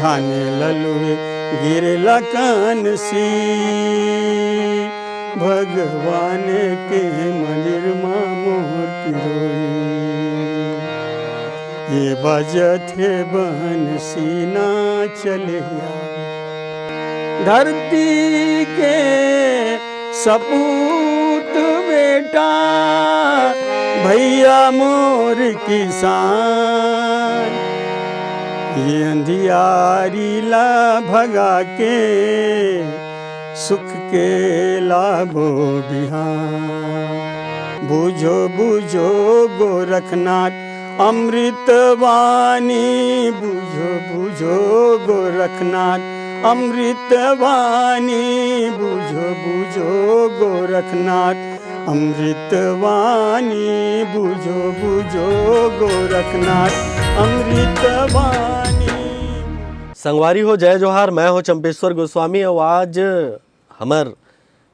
धाने ललुए गिरला कान सी, भगवान के मंदिर माँ मोर पिरोई। ये बजथे बंसी ना चले धरती के सपूत बेटा, भैया मोर किसान। ये अंधियारी ला भगा के सुख के लाभो बिहान। बूझो बूझो गोरखनाथ अमृतवाणी, बूझो बूझो गोरखनाथ अमृतवाणी, बूझो बूझो गोरखनाथ अमृतवाणी, बूझो बूझो गोरखनाथ अमृतवाणी। संगवारी हो जय जोहार, मैं हो चंपेश्वर गोस्वामी और आज हमार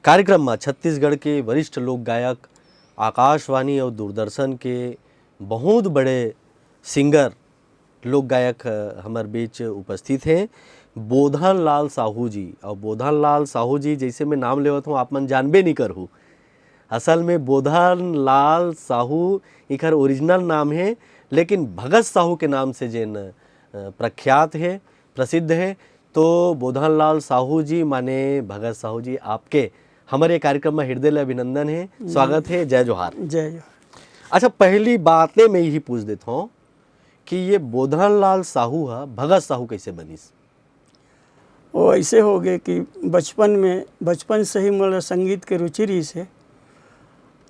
कार्यक्रम में छत्तीसगढ़ के वरिष्ठ लोक गायक, आकाशवाणी और दूरदर्शन के बहुत बड़े सिंगर लोक गायक हमारे बीच उपस्थित हैं बोधन लाल साहू जी। और बोधन लाल साहू जी जैसे मैं नाम लेवत हूँ आप मन जानबे नहीं करूँ, असल में बोधन लाल साहू एक ओरिजिनल नाम है, लेकिन भगत साहू के नाम से जैन प्रख्यात है, प्रसिद्ध है। तो बोधन लाल साहू जी माने भगत साहू जी, आपके हमारे कार्यक्रम में हृदय अभिनंदन है, स्वागत है, जय जोहार। जय जोहार। अच्छा, पहली बातें मैं यही पूछ देता हूँ कि ये बोधन लाल साहू है भगत साहू कैसे बनीस? वो ऐसे हो गए कि बचपन से ही मोर संगीत के रुचि रही से,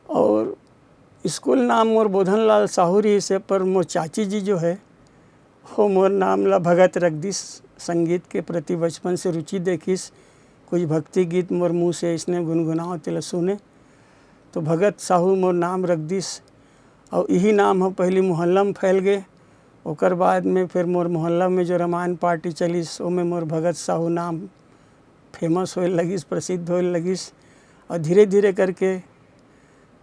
और स्कूल नाम मोर बोधन लाल साहू रही से, पर मोर चाची जी जो है वो मोर नाम ला भगत रख दिस। संगीत के प्रति बचपन से रुचि देखिस, कुछ भक्ति गीत मोर मुँह से इसने गुनगुनाओ तेला सुने तो भगत साहू मोर नाम रख दिस। और यही नाम हम पहली मोहल्ला में फैल गए, ओकर बाद में फिर मोर मोहल्ला में जो रामायण पार्टी चलिस ओमें मोर भगत साहू नाम फेमस होए लगिस, प्रसिद्ध होए लगिस। और धीरे धीरे करके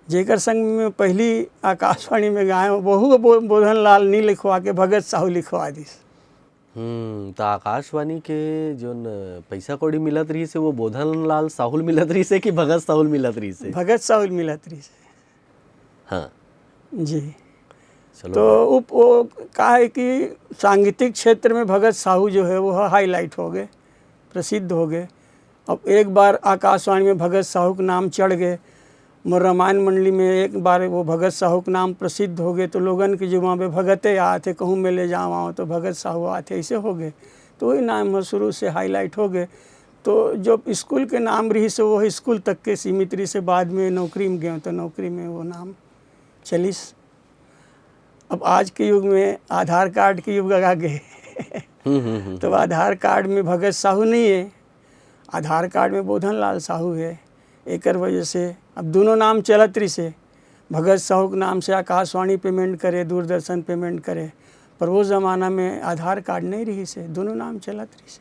जेकर संग में पहली आकाशवाणी में गाए वहू बोधन लाल नहीं लिखवा के भगत साहू लिखवा दिस। तो आकाशवाणी के जो पैसा कौड़ी मिलत रही से वो बोधन लाल साहुल मिलत रही से कि भगत साहुल मिलत रही से? भगत साहुल मिलत रही से। हाँ जी। चलो। तो वो का है कि सांगीतिक क्षेत्र में भगत साहू जो है वो हाईलाइट हो गए, प्रसिद्ध हो गए। अब एक बार आकाशवाणी में भगत साहू का नाम चढ़ गए, मोर रामायण मंडली में एक बार वो भगत साहू का नाम प्रसिद्ध हो गए, तो लोगन के जुबां पे भगते आते, कहूँ में ले जाओ तो भगत साहू आते, ऐसे हो गए। तो वही नाम शुरू से हाईलाइट हो गए। तो जो स्कूल के नाम रही से वो स्कूल तक के सीमित रही से, बाद में नौकरी में गए तो नौकरी में वो नाम चलिस। अब आज के युग में आधार कार्ड के युग आ गए तो आधार कार्ड में भगत साहू नहीं है, आधार कार्ड में बोधन लाल साहू है। एक वजह से अब दोनों नाम चलत रही से, भगत साहू के नाम से आकाशवाणी पेमेंट करे, दूरदर्शन पेमेंट करे, पर वो ज़माना में आधार कार्ड नहीं रही से, दोनों नाम चलत रही से।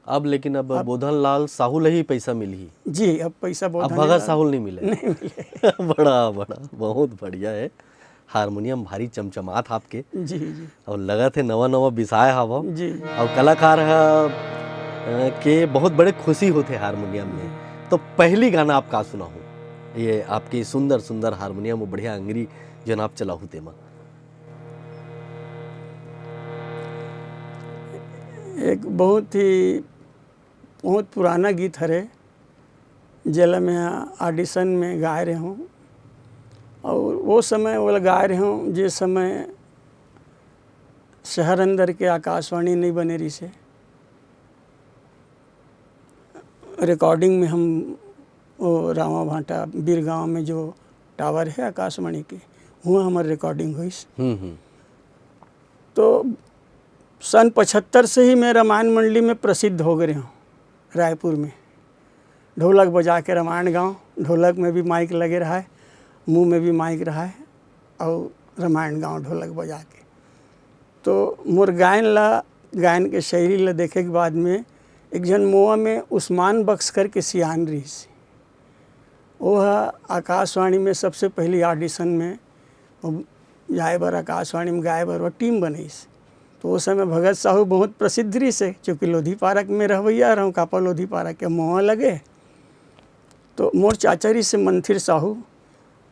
अब लेकिन अब बोधन लाल साहुल ही पैसा मिली जी, अब पैसा बोधन अब भगत साहुल नहीं मिले। नहीं मिले बड़ा बहुत बढ़िया है। हारमोनियम भारी चमचमात आपके जी जी। और लगा थे नवा नवा बिसाए हवा जी। और कलाकार के बहुत बड़े खुशी होते हारमोनियम में। तो पहली गाना आप का सुना हो, ये आपकी सुंदर सुंदर हारमोनियम बढ़िया अंगरी जो आप चला होते माँ? एक बहुत पुराना गीत हरे जिला में ऑडिशन में गाए रहे हूँ, और वो समय वो गाए रहे हूँ जिस समय शहर अंदर के आकाशवाणी नहीं बने रही से। रिकॉर्डिंग में हम वो रामा भाटा बीरगांव में जो टावर है आकाशवाणी के, वहाँ हमारी रिकॉर्डिंग हुई। तो सन 75 से ही मैं रामायण मंडली में प्रसिद्ध हो गए हूँ। रायपुर में ढोलक बजा के रामायण गाँव, ढोलक में भी माइक लगे रहा है, मुंह में भी माइक रहा है, और रामायण गाँव ढोलक बजा के। तो मोर गायन के शैली ला देखे के बाद में एक जन मोआ में उस्मान बख्श करके सियान रही सी, वो आकाशवाणी में सबसे पहली ऑडिशन में जाए बर आकाशवाणी में गाए बर वो टीम बनई। तो उस समय भगत साहू बहुत प्रसिद्ध रही से, चूँकि लोधी पार्क में रहवैया रहूँ, कापा लोधी पार्क के मुँह लगे। तो मोर चाचरी से मंथिर साहू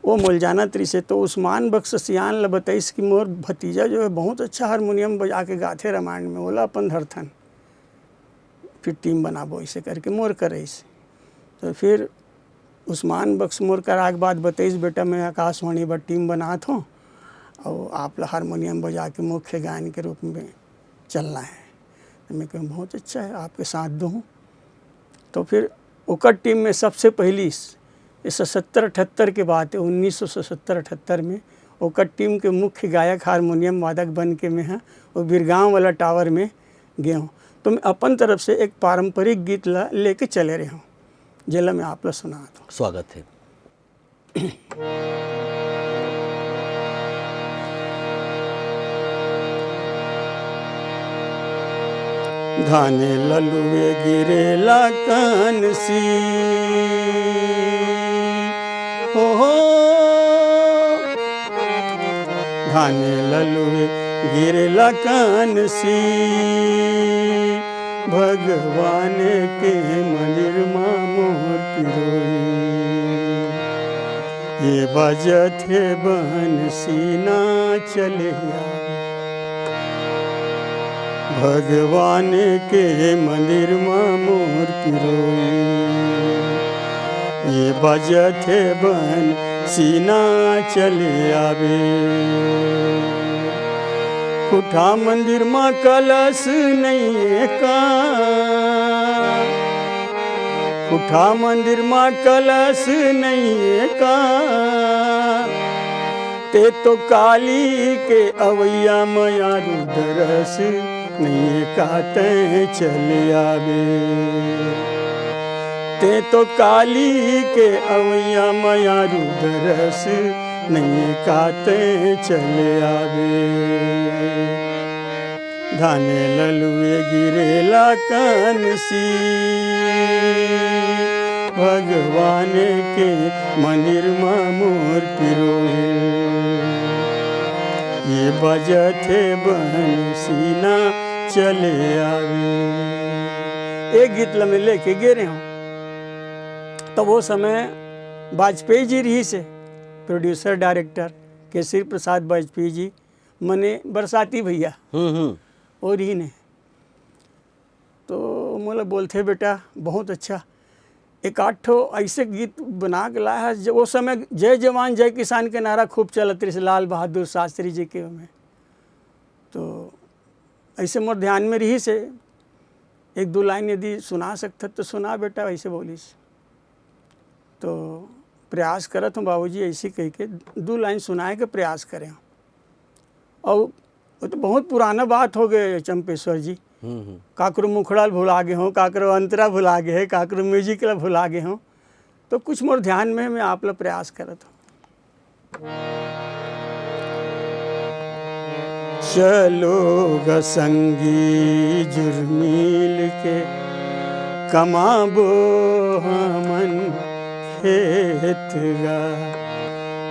वो मुलजाना तरी से, तो उस्मान बख्श सियान ल बताइस कि मोर भतीजा जो है बहुत अच्छा हारमोनियम बजा के गाथे रामायण में, ओला अपन धरथन, फिर टीम बनाबो ऐसे करके मोर करइस। तो फिर उस्मान बख्श मोर कराक बाद बताइस, बेटा मैं आकाशवाणी पर टीम बनात हूँ और आप हारमोनियम बजा के मुख्य गायन के रूप में चलना है। तो मैं कहूँ बहुत अच्छा है, आपके साथ दूँ। तो फिर ओकर टीम में सबसे पहली 77-78 के बात है, 1977-78 में ओकर टीम के मुख्य गायक हारमोनियम वादक बन के मैं हाँ वो बिरगांव वाला टावर में गए हूँ। तो मैं अपन तरफ से एक पारंपरिक गीत ला लेके चले रहे हूँ, जेला मैं आप ला सुनाता हूँ। स्वागत है। धाने ललुए गिरेला कानसी, हो धाने ललुए गिरेला कानसी, भगवान के मंदिर मां मोर पिरोई, ये बजत है बंसी ना चले भगवान के मंदिर मां मोर पिरोई, ये बजत है बंसी ना चले आवे। कुठा मंदिर मां कलश नहीं का, कुठा मंदिर मां कलश नहीं का, ते तो काली के अवैया मया रुद्रस नहीं काते चले आवे, ते तो काली के अवैया मया रुद्रस नहीं काते चले आवे। धाने ललुए गिरेला कानसी, भगवान के मंदिर मां मोर पिरोए, ये बजत है बंसी ना चले आवे। एक गीत लमे लेके गे रहे हूँ। तो वो समय वाजपेयी जी रही से प्रोड्यूसर डायरेक्टर केसरी प्रसाद वाजपेयी जी, मने बरसाती भैया और ही ने। तो मोला बोलते बेटा बहुत अच्छा एक आठ ठो ऐसे गीत बना के लाया है। वो समय जय जवान जय किसान के नारा खूब चलत रही, लाल बहादुर शास्त्री जी के में। तो ऐसे मोर ध्यान में रही से एक दो लाइन यदि सुना सकता तो सुना बेटा, ऐसे बोलिस। तो प्रयास करत हूँ बाबूजी, ऐसी कह के दो लाइन सुनाए के प्रयास करें। और वो तो बहुत पुराना बात हो गए चंपेश्वर जी, काकरो मुखड़ा भुला गए हों, काकरो अंतरा भुला गए हैं, काकरो म्यूजिक ला भुला गए हों। तो कुछ मोर ध्यान में मैं आप ला प्रयास करत हूँ। चलो ग संगी जुर्मिल के कमाबो हमन खेत गा,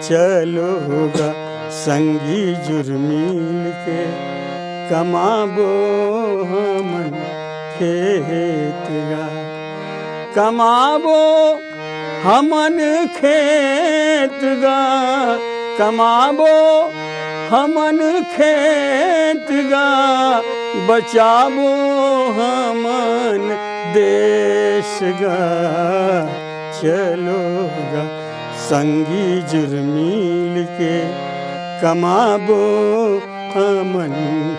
चलो ग संगी जुर्मिल के कमाबो हमन खेत गा, कमाबो हमन खेत गा, कमाबो हमन खेत गा, बचाबो हमन देश गा, चलो गा संगी जुर्मिल के कमाबो हमन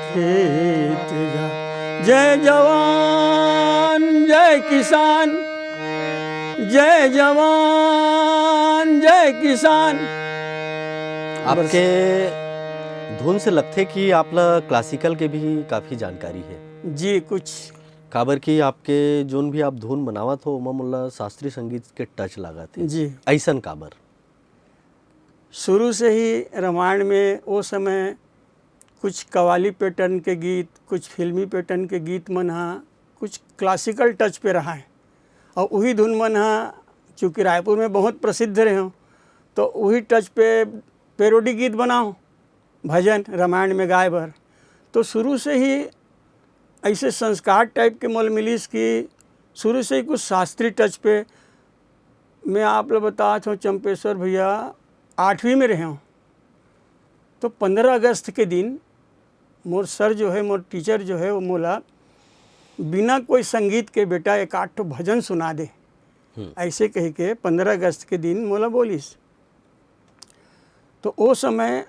खेत गा। जय जवान जय किसान, जय जवान जय किसान। आपके धुन से लगते कि आपला क्लासिकल के भी काफ़ी जानकारी है जी। कुछ काबर की आपके जोन भी आप धुन बनावत हो ओमा मोला शास्त्रीय संगीत के टच लागत है जी। ऐसन काबर? शुरू से ही रामायण में वो समय कुछ कव्वाली पैटर्न के गीत, कुछ फिल्मी पैटर्न के गीत मन हा कुछ क्लासिकल टच पे रहा है। और वही धुन मन हा चूँकि रायपुर में बहुत प्रसिद्ध रहे हों, तो वही टच पे पैरोडी गीत बनाओ भजन रामायण में गाए बर। तो शुरू से ही ऐसे संस्कार टाइप के मोल मिलिस कि शुरू से ही कुछ शास्त्रीय टच पे मैं आप लोग बताता हूँ चंपेश्वर भैया 8वीं में रहे हूँ। तो 15 अगस्त के दिन मोर सर जो है, मोर टीचर जो है, वो मोला बिना कोई संगीत के बेटा एक आठ ठो भजन सुना दे, ऐसे कह के 15 अगस्त के दिन मोला बोलिस। तो वो समय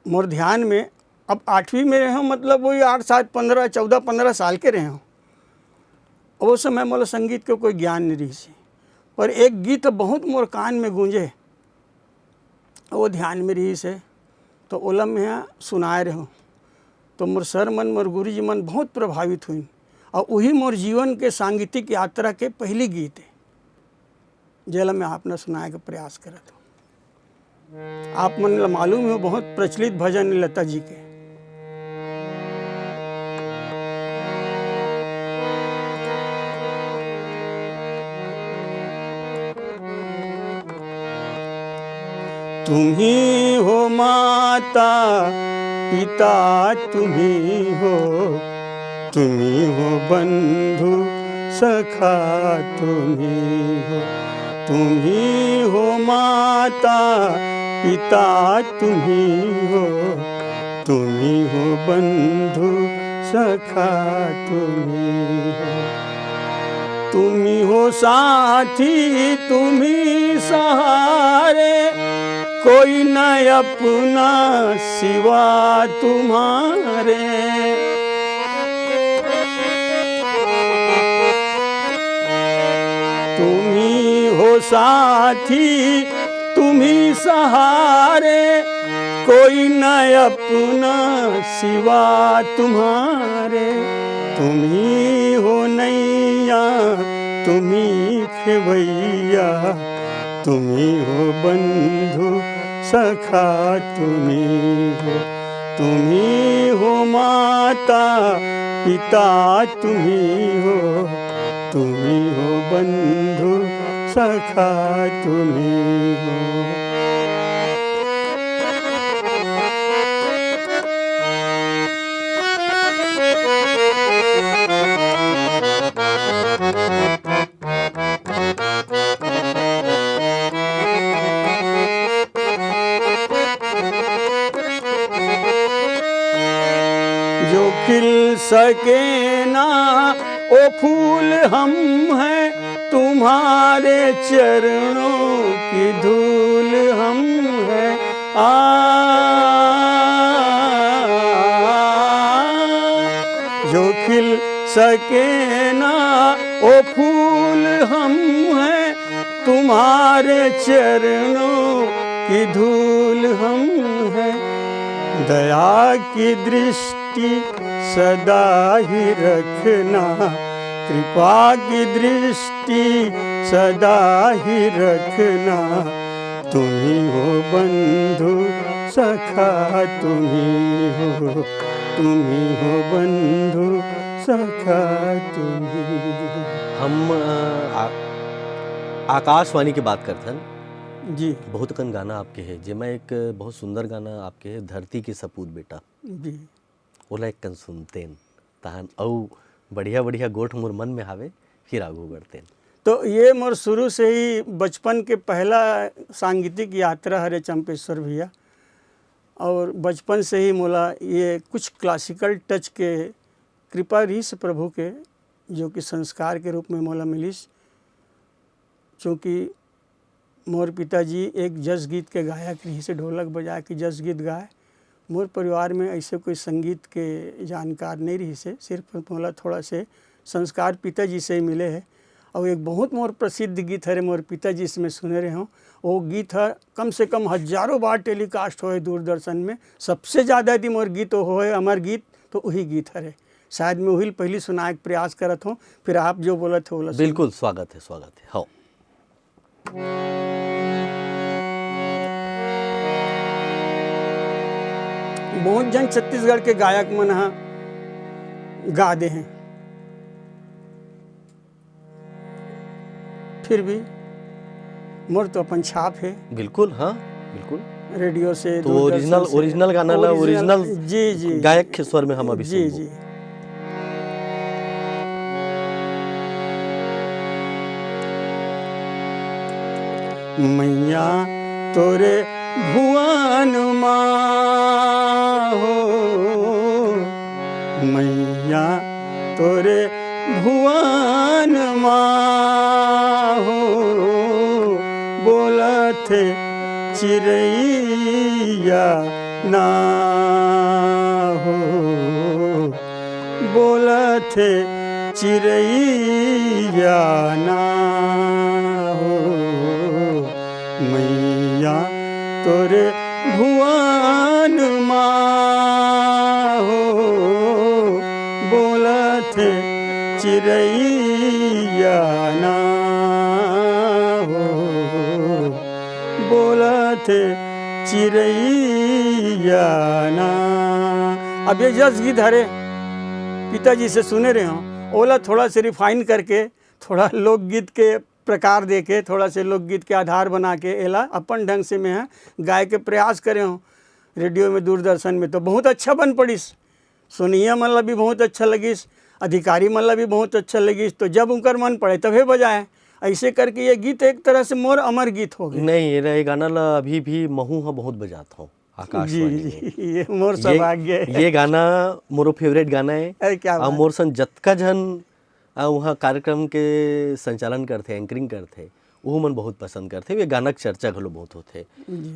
मोर ध्यान में, अब 8वीं में रहे हूँ, मतलब वही 8 7 15 14 15 साल के रहे हूँ। वो समय मोला संगीत के कोई ज्ञान नहीं रही सी, पर एक गीत बहुत मोर कान में गूंजे, वो ध्यान में रही से, तो ओला में यहाँ सुनाए रहो। तो मोर सर मन, मोर गुरु जी मन बहुत प्रभावित हुई, और वही मोर जीवन के सांगीतिक यात्रा के पहली गीत है, जेला मैं आपने सुनाए का प्रयास करत हूँ। आप मन ला मालूम है बहुत प्रचलित भजन लता जी के। तुम्ही हो माता पिता, तुम्ही हो बंधु सखा, तुम्ही हो माता पिता, तुम्ही हो बंधु सखा, तुम्ही हो साथी, तुम्ही सहारे, कोई न अपना सिवा तुम्हारे। तुम्ही हो साथी, तुम्ही सहारे, कोई न अपना सिवा तुम्हारे। तुम्ही हो नैया, तुम्ही खेवैया, तुम्ही हो बंधु सखा, तुम्ही हो माता पिता, तुम्ही हो बंधु सखा, तुम्ही हो। जो खिल सके ना ओ फूल हम हैं, तुम्हारे चरणों की धूल हम हैं। जो खिल सके ना ओ फूल हम हैं, तुम्हारे चरणों की धूल हम हैं। दया की दृष्टि सदा ही रखना, कृपा की दृष्टि सदा ही रखना। तुम्ही हो बंधु सखा, तुम्ही हो बंधु सखा, तुम्ही। हम आकाशवाणी की बात करते हैं जी। बहुत कन गाना आपके है, जेमा एक बहुत सुंदर गाना आपके है, धरती के सपूत बेटा जी। ओला एक कन सुनतेन तहन औ बढ़िया बढ़िया गोठ मोर मन में हावे, फिर आगू बढ़तेन। तो ये मोर शुरू से ही बचपन के पहला सांगीतिक यात्रा हरे चंपेश्वर भैया, और बचपन से ही मोला ये कुछ क्लासिकल टच के कृपा रही से प्रभु के, जो कि संस्कार के रूप में मोला मिलिस। चूँकि मोर पिताजी एक जस गीत के गायक रही से, ढोलक बजा के जस गीत गाए। मोर परिवार में ऐसे कोई संगीत के जानकार नहीं रही से, सिर्फ मोला थोड़ा से संस्कार पिताजी से ही मिले हैं। और एक बहुत मोर प्रसिद्ध गीत है मोर पिताजी से मैं सुने रहे हूँ, वो गीत है कम से कम हजारों बार टेलीकास्ट होए दूरदर्शन में। सबसे ज़्यादा यदि मोर गीत होए अमर गीत, तो वही गीत है। शायद मैं वही पहली सुनाए के प्रयास करत हूँ, फिर आप जो बोलत हो। बिल्कुल स्वागत है हाँ। बहुत जन छत्तीसगढ़ के गायक मन हा गा दे हैं, फिर भी मोर तो अपन छाप है। बिल्कुल हाँ बिल्कुल। रेडियो से, तो दूरदर्शन से। ओरिजिनल गाना ला, ओरिजिनल जी जी गायक के स्वर में हम अभी जी सुनबो। जी। मैया तोरे भुवन माँ हो, मैया तोरे भुवन माँ हो, बोलत चिड़ैया ना हो, बोलत चिड़ैया ना हो, मैया तोरे भुवन माँ हो, बोलत चिड़ैया ना हो, बोलत चिड़ैया ना। अब ये जस गीत हरे पिताजी से सुने रहे हों, ओला थोड़ा से रिफाइन करके, थोड़ा लोकगीत के प्रकार दे के, थोड़ा से लोकगीत के आधार बना के एला अपन ढंग से में गाय के प्रयास करे हों रेडियो में, दूरदर्शन में, तो बहुत अच्छा बन पड़िस। सुनिया मन ला भी बहुत अच्छा लगिस, अधिकारी मन ला भी बहुत अच्छा लगिस। तो जब उनकर मन पड़े तभे बजाए। ऐसे करके ये गीत एक तरह से मोर अमर गीत हो गए। नहीं, ये गाना ला अभी भी महू हा बहुत बजाता हूँ आकाशवाणी में। ये मोर सौभाग्य है। ये गाना मोरो फेवरेट गाना है। अरे क्या और बात। मोर सन जतका जन वहाँ कार्यक्रम के संचालन करते, एंकरिंग करते, वो मन बहुत पसंद करते। ये गाना के चर्चा घलो बहुत होते।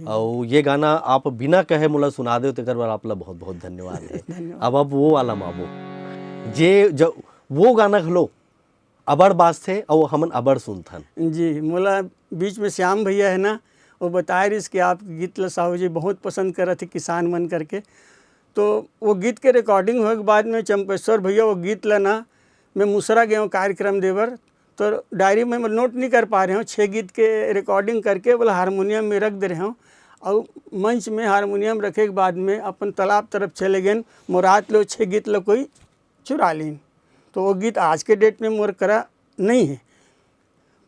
और ये गाना आप बिना कहे मोला सुना दे, तेकर बार आप ला बहुत बहुत धन्यवाद है। अब वो वाला माबो जे जो वो गाना घलो अबड़ बास थे और हमन अबड़ सुनथन। जी, मोला बीच में श्याम भैया है ना, वो बताए रही कि आप गीत ला साहू जी बहुत पसंद कर रहे थे किसान मन करके। तो वो गीत के रिकॉर्डिंग होने के बाद में चंपेश्वर भैया वो गीत ला ना मैं मुसरा गया हूँ कार्यक्रम देवर, तो डायरी में मैं नोट नहीं कर पा रहे हूँ। 6 गीत के रिकॉर्डिंग करके बोला हारमोनियम में रख दे रहे हूँ, और मंच में हारमोनियम रखे के बाद में अपन तालाब तरफ चले गए। मुराद लो 6 गीत लो कोई चुरा लीन। तो वो गीत आज के डेट में मोर करा नहीं है,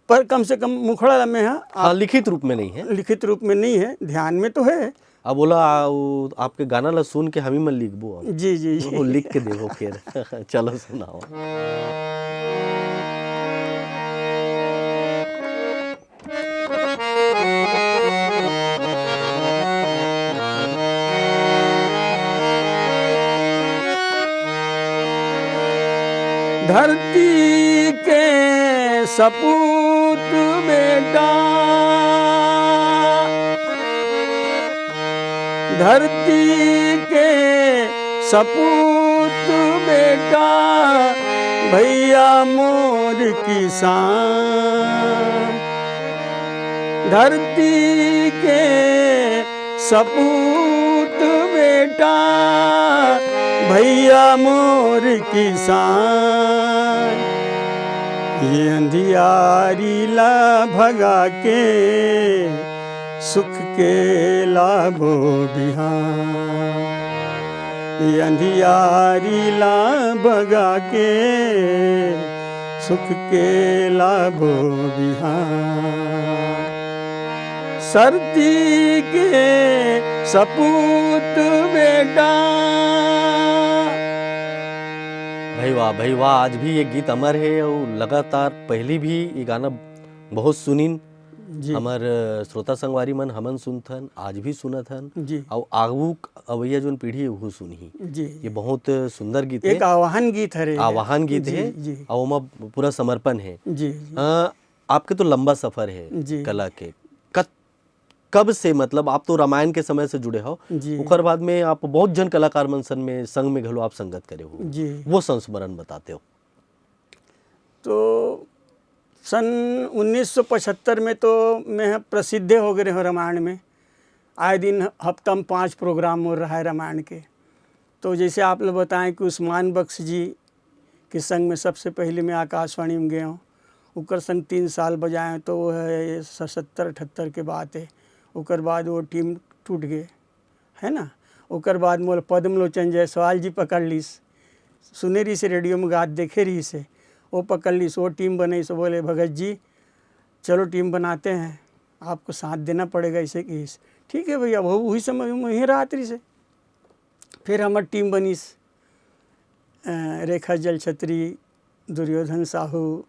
पर कम से कम मुखड़ा में है। हाँ, लिखित रूप में नहीं है। लिखित रूप में नहीं है, ध्यान में तो है। अब बोला आपके गाना ला सुन के हम ही मन लिखबो। जी जी जी। वो लिख के देवो फिर। चलो सुनाओ। धरती के सपूत बेटा, धरती के सपूत बेटा, भैया मोर किसान। धरती के सपूत बेटा, भैया मोर किसान। ये अंधियारी ला भगा के, सुख के लाभो बिहान। ये अंधियारी ला भगा के, सुख के लाभो बिहान। सर्दी के सपूत बेटा। भाई वाह, आज भी ये गीत अमर है और लगातार पहली भी ये गाना बहुत सुनीन। हमार श्रोता संगवारी मन हमन सुनथन, आज भी सुनथन जी। और आगू अवैया जोन पीढ़ी है वो सुनही जी। ये बहुत सुंदर गीत है। एक आवाहन गीत है। आवाहन गीत है जी। और वहाँ पूरा समर्पण है। जी। आपके तो लंबा सफर है जी। कला के। कब से, मतलब आप तो रामायण के समय से जुड़े हो, उकर बाद में आप बहुत जन कलाकार मनसन में संग में घलो आप संगत करे हो जी। वो संस्मरण बताते हो। तो सन 1975 में तो मैं प्रसिद्ध हो गए हो रामायण में। आए दिन हफ्ता में 5 प्रोग्राम हो रहा है रामायण के। तो जैसे आप लोग बताएं कि उस्मान बख्श जी के संग में सबसे पहले मैं आकाशवाणी में गया हूँ। उकर संग 3 साल बजाए, तो वो है 77-78 के बात है। उकर बाद वो टीम टूट गए, है ना। उकर बाद मोल पद्मलोचन जायसवाल जी पकड़ लीस, सुने रही से रेडियो में गात देखे रही से, वो पकड़ लीस, वो टीम बनी। सो बोले भगत जी चलो टीम बनाते हैं, आपको साथ देना पड़ेगा। इसे कि ठीक है भैया, वो वही समय में वहीं रात्रि से फिर हमार टीम बनीस। रेखा जल छत्री, दुर्योधन साहू,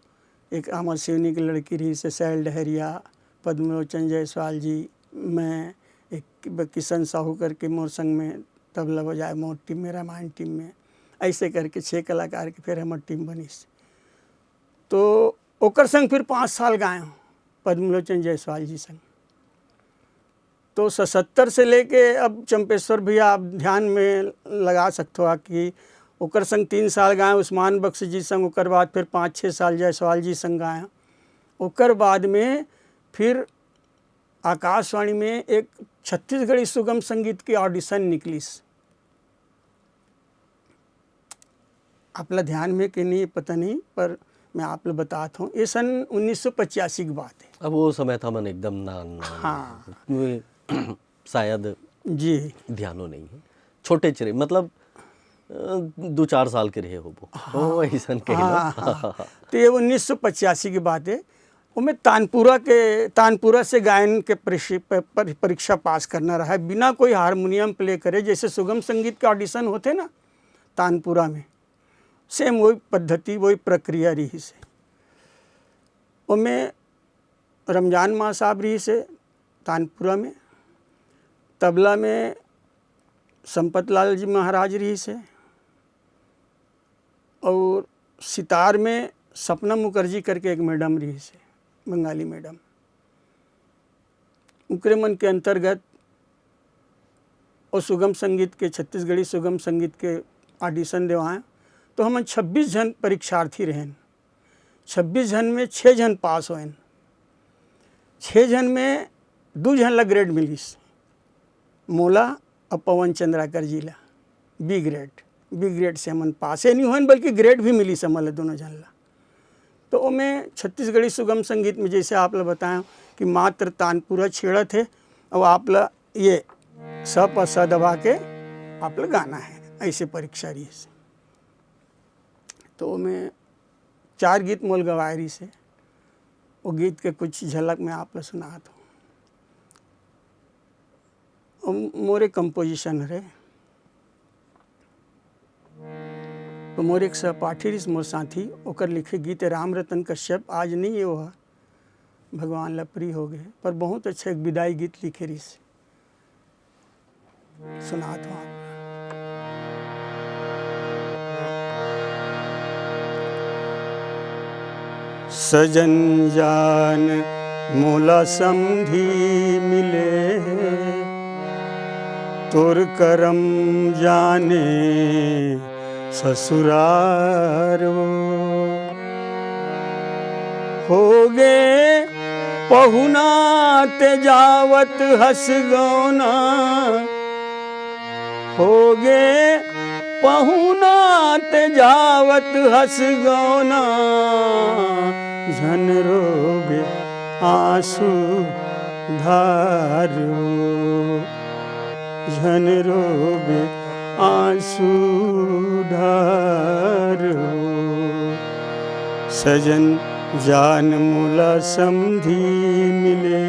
एक अमर सिवनी की लड़की रही से शैल डहरिया, पद्मलोचन जायसवाल जी, मैं, एक किशन साहू करके मोर संग में तबला बजाए मोर टीम में, रामायण टीम में। ऐसे करके 6 कलाकार की फिर हमार टीम बनीस। तो ओकर संग फिर 5 साल गाए हूँ पद्मलोचन जायसवाल जी संग। तो 77 से लेके अब चंपेश्वर भैया आप ध्यान में लगा सकते हो कि ओकर संग 3 साल गाए उस्मान बख्श जी संग, ओकर बाद फिर 5-6 साल जायसवाल जी संग गाए। ओकर बाद में फिर आकाशवाणी में एक छत्तीसगढ़ी सुगम संगीत की ऑडिशन निकली। आपला ध्यान में कि नहीं पता नहीं, पर मैं आप लोग बताता हूँ। ये सन 1985 की बात है। अब वो समय था मन एकदम ना हाँ शायद जी, ध्यानो नहीं है, छोटे चरे मतलब 2-4 साल के रहे हो वो। हाँ, ऐसा कह लो। तो ये 1985 की बात है। वो मैं तानपुरा से गायन के परीक्षा पास करना रहा है, बिना कोई हारमोनियम प्ले करे। जैसे सुगम संगीत के ऑडिशन होते ना तानपुरा में, सेम वही पद्धति वही प्रक्रिया रही से। वो मैं रमजान माँ साहब रही से तानपुरा में, तबला में संपत लाल जी महाराज रही से, और सितार में सपना मुखर्जी करके एक मैडम रही से, बंगाली मैडम। उनके मन के अंतर्गत और सुगम संगीत के, छत्तीसगढ़ी सुगम संगीत के ऑडिशन देवाएँ। तो हम 26 जन परीक्षार्थी रहें। 26 जन में 6 जन पास होएन। 6 जन में 2 जन ला ग्रेड मिलीस, मोला और पवन चंद्राकर जी ला बी ग्रेड से हमन पासे नहीं होन, बल्कि ग्रेड भी मिली समझ दोनों जन ला। तो वो मैं छत्तीसगढ़ी सुगम संगीत में जैसे आप लोग बताएं कि मात्र तानपुरा छेड़ा थे, और आप लोग ये स प स दबा के आप लोग गाना है, ऐसे परीक्षा रही से। तो मैं 4 गीत मोल गवाए रही से। वो गीत के कुछ झलक में आप लोग सुना दो। मोरे कंपोजिशन रहे। तो मोर एक सहपाठी रिस मोर साथी, ओकर लिखे गीत राम रतन कश्यप, आज नहीं है वो, भगवान ला प्रिय हो गए, पर बहुत अच्छा एक विदाई गीत लिखे रिस, सुना दो आप। सजन जान मोला समधी मिले, तोर करम जाने ससुरार हो गे पहुना ते जावत हस गौना, हो गे पहुना ते जावत हस गौना, झन रोबे आंसू धारो, झन रोबे आंसू धारो। सजन जान मोला समधी मिले।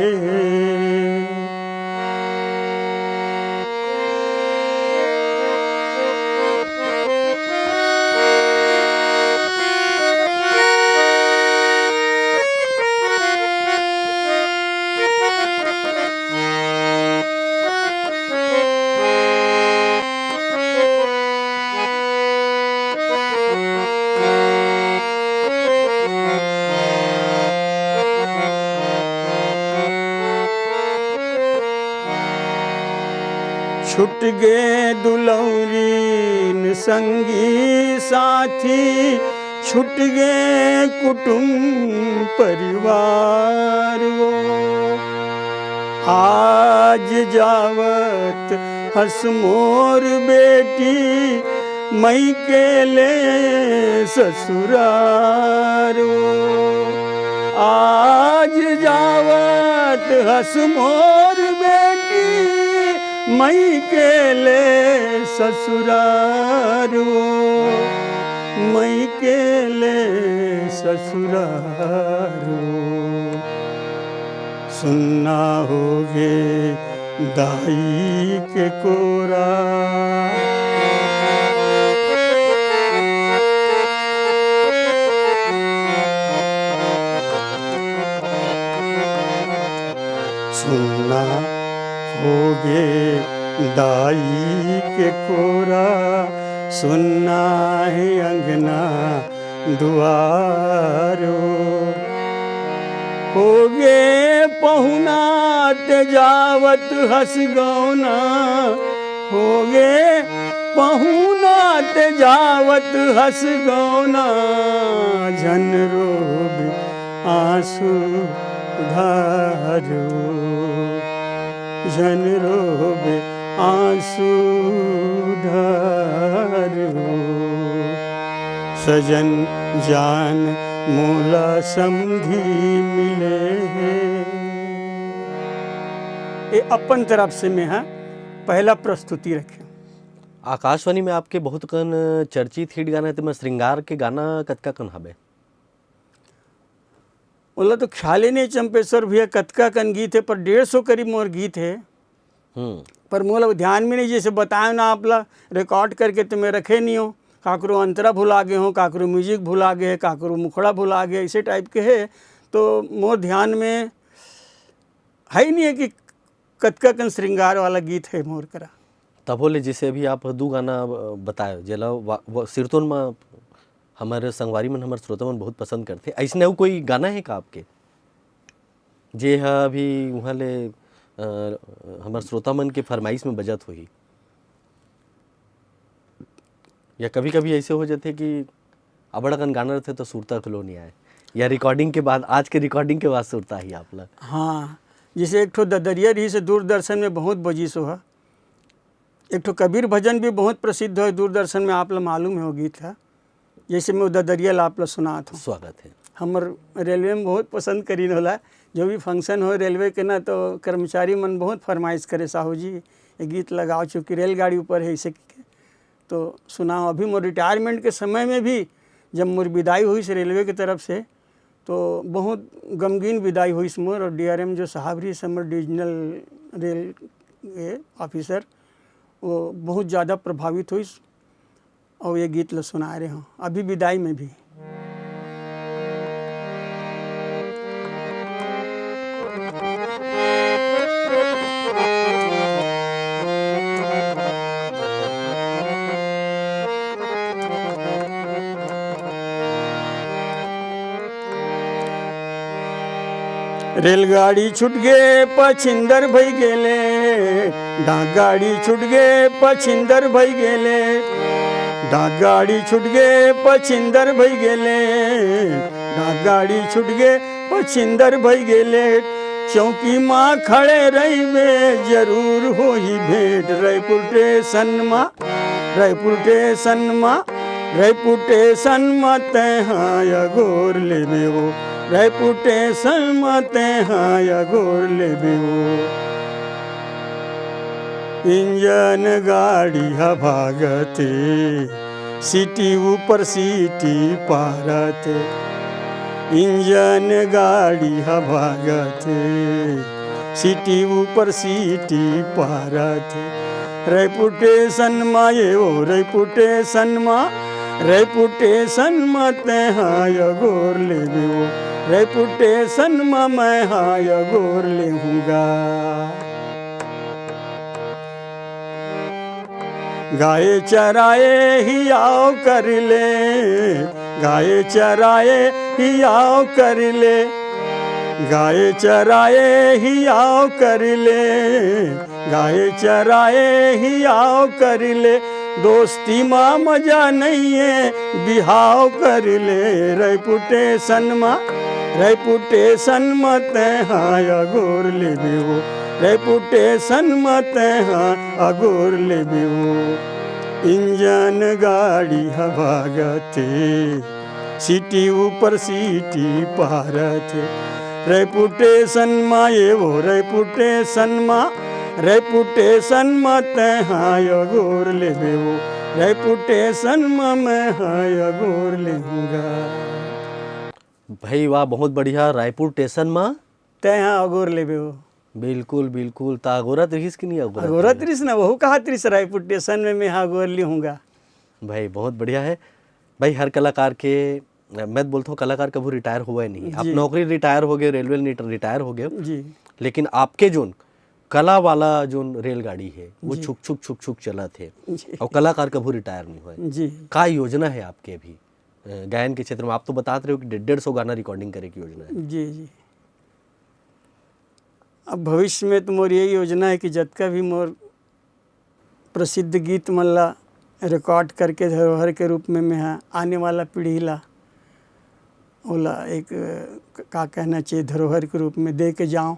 छुट गे दुलौरीन संगी साथी, छुट गे कुटुंब परिवार वो, आज जावत हस मोर बेटी, मई के ले ससुरार वो, आज जावत हस मोर बेटी, मई के ले ससुरार वो, मई के ले ससुरार वो। सुनना होगे दाई के कोरा। सुनना होगे दाई के कोरा, सुनना है अंगना दुआरो। होगे पहुना तेजावत हस गौना, होगे पहुना तेजावत हस गौना। झन रोब आंसू धारो, झन रोब आंसू धारो। सजन जान मोला समधी मिले हैं। ये अपन तरफ से मैं हाँ पहला प्रस्तुति रखे। आकाशवाणी में आपके बहुत कन चर्चित हिट गाना है, तो मैं श्रृंगार के गाना कतका कन हबे? बोला तो ख्याल ही नहीं चंपेश्वर भैया कतका कन गीत है, पर 150 करीब मोर गीत है। पर मोला ध्यान में नहीं, जैसे बताए ना आप ला रिकॉर्ड करके तो मैं रखे नहीं हो। काकरो अंतरा भुला गए हो, काकरो म्यूजिक भुला गए, काकरो मुखड़ा भुला गए, इसे टाइप के है। तो मोर ध्यान में है ही नहीं है कि कतका कन श्रृंगार वाला गीत है मोर करा। तब बोले जैसे अभी आप दो गाना बताए जेला सिरतोन में हमारे संगवारी मन हमारे श्रोता मन बहुत पसंद करते, ऐसने वो कोई गाना है का आपके जे है अभी वहाँ ले हमारे श्रोता मन के फरमाइश में बजत हुई? या कभी कभी ऐसे हो जाते कि अबड़कन गाना रहते तो सुरता खलो नहीं आए, या रिकॉर्डिंग के बाद, आज के रिकॉर्डिंग के बाद सुरता ही आप लोग? हाँ, जैसे एक ठो ददरिया रही से दूरदर्शन में बहुत बजिश हो। एक ठो कबीर भजन भी बहुत प्रसिद्ध है दूरदर्शन में, आप लोग मालूम है वो गीत है। जैसे मैं ददरिया आप लोग सुना था। स्वागत है। हमर रेलवे में बहुत पसंद करी होला, जो भी फंक्शन हो रेलवे के ना तो कर्मचारी मन बहुत फरमाइश करे, साहू जी ये गीत लगाओ, चूँकि रेलगाड़ी ऊपर है इसे तो सुनाओ। अभी मोर रिटायरमेंट के समय में भी जब मोर विदाई हुई से रेलवे की तरफ से, तो बहुत गमगीन विदाई हुई मोर। और DRM जो साहब रही समर डिविजनल रेल ऑफिसर, वो बहुत ज़्यादा प्रभावित हुई और ये गीत लो सुना रहे हों अभी विदाई में भी। रेलगाड़ी छूट गे पछिंदर भई गेले, डाकगाड़ी छूट गे पछिंदर भई गेले, डाकगाड़ी छूट गे पछिंदर भई गेले, डाकगाड़ी छूट गे पछिंदर भई गेले। चौकी माँ खड़े रहिबे जरूर होई भेंट, रायपुर स्टेशन माँ, रायपुर स्टेशन माँ, रायपुर स्टेशन माँ तहाँ अगोर लेबे वो, रायपुर स्टेशन माँ तहाँ अगोर लेबे वो। इंजन गाड़ी हा भागते, सीटी ऊपर सीटी पारते, इंजन गाड़ी हा भागते, सीटी ऊपर सीटी पारते। रायपुर स्टेशन माँ ये वो, रायपुर स्टेशन माँ, रायपुर स्टेशन माँ तहाँ अगोर लेबे वो, रायपुर स्टेशन माँ मैं हाँ अगोर लेहूँगा। गाय चराए ही आओ कर ले, गाय चराए ही आओ कर ले, गाय चराए ही आओ कर ले, गाय चराए ही आओ कर ले। दोस्ती माँ मजा नहीं है बिहाव कर ले, रायपुर स्टेशन माँ, रायपुर स्टेशन माँ तहाँ अगोर लेबे वो, रायपुर स्टेशन माँ तहाँ अगोर लेबे वो। इंजन गाड़ी हा भागते, सीटी ऊपर सीटी पारते, रायपुर स्टेशन माँ ये वो, रायपुर स्टेशन माँ, रायपुर स्टेशन माँ तहाँ अगोर लेबे वो, रायपुर स्टेशन माँ मैं हाँ अगोर लेहूँगा। भाई वाह, बहुत बढ़िया। रायपुर स्टेशन माँ तहाँ अगोर लेबे वो। बिल्कुल बिल्कुल। ता अगोरा त्रिस की नहीं अगोरा त्रिस ना वहू कहा त्रिस रायपुर स्टेशन में मैं हाँ गोर ली हूँगा। भाई बहुत बढ़िया है भाई। हर कलाकार के, मैं बोलता हूँ कलाकार कभी रिटायर हुआ ही नहीं। आप जी नौकरी रिटायर हो गए, रेलवे रिटायर हो गए, जी लेकिन आपके जोन कला वाला जो रेलगाड़ी है वो जी छुक छुक छुक छुक चला थे जी और कलाकार कभी रिटायर नहीं हुए। जी का योजना है आपके अभी गायन के क्षेत्र में? आप तो बता रहे हो कि 150 गाना रिकॉर्डिंग करे की योजना है। जी जी। अब भविष्य में तो मोर यही योजना है कि जतका भी मोर प्रसिद्ध गीत मन ला रिकॉर्ड करके धरोहर के रूप में मैं आने वाला पीढ़ी ला ओला एक का कहना चाहिए धरोहर के रूप में दे के जाऊँ,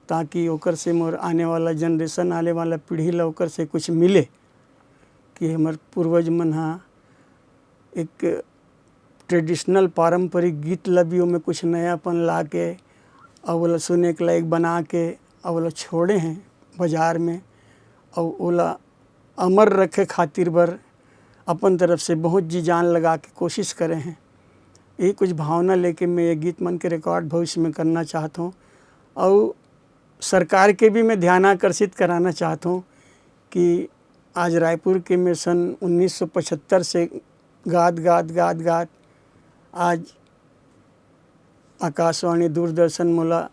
ताकि ओकर से मोर आने वाला जनरेशन, आने वाला पीढ़ी ला ओकर से कुछ मिले कि हमार पूर्वज मन एक ट्रेडिशनल पारंपरिक गीत ला भी ओमें कुछ नयापन ला के और ओला सुने के लायक बना के और ओला छोड़े हैं बाजार में, और ओला अमर रखे खातिर बर अपन तरफ से बहुत जी जान लगा के कोशिश करे हैं। यही कुछ भावना लेके मैं ये गीत मन के रिकॉर्ड भविष्य में करना चाहता हूँ। और सरकार के भी मैं ध्यान आकर्षित कराना चाहता हूँ कि आज रायपुर के में सन 1975 से गात आज आकाशवाणी दूरदर्शन मोला